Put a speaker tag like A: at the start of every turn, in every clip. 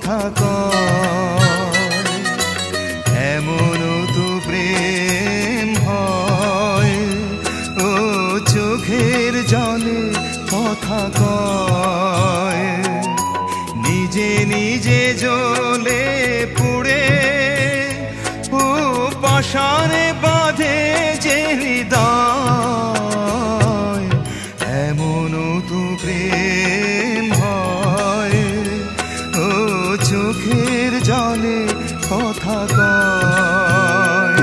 A: কথা কয়। এমনও তো প্রেম হয়, ও চোখের জলে কথা কয়। নিজে নিজে জ্বলে পুড়ে ও পাশানে বাঁধে যে হৃদয়। এমনও তো প্রেম হয়, ও চোখের জলে কথা কয়।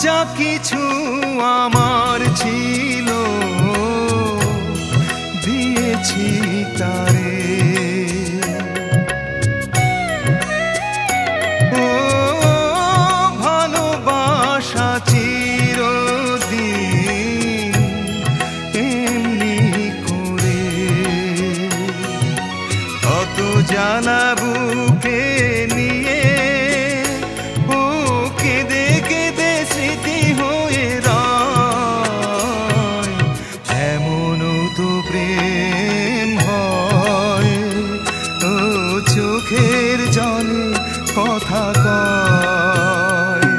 A: যা কিছু আমার ছিল দিয়েছি তারে, ও ভালোবাসা চিরদিন এমনি করে। কত জানা বুকে নিয়ে ও কেঁদে কেঁদে স্মৃতি হয়ে রয়। এমনও তো প্রেম হয়, ও চোখের জলে কথা কয়।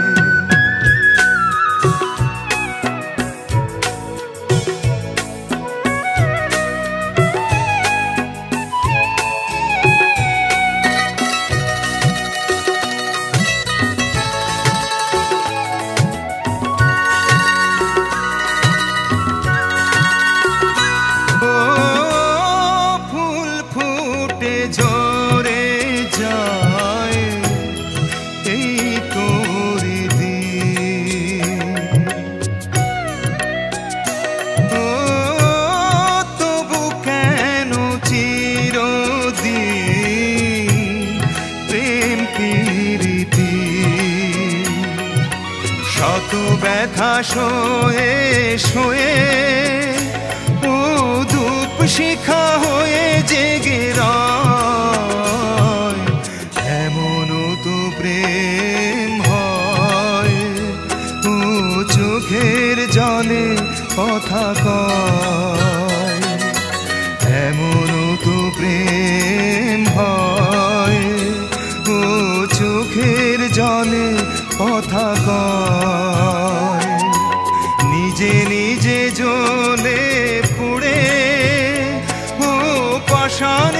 A: ঝরে যায় এই তোরে দিন, ও তবু কেন চিরদিন প্রেম প্রীতি। শত ব্যথা সয়ে সয়ে ও ধূপ শিখা হয়ে জেগে রয়। এমনও তো প্রেম হয়, ও চোখের জলে কথা কয়। এমনও তো প্রেম হয়, ও চোখের জলে কথা কয়। নিজে নিজে জ্বলে পুড়ে ও পাশান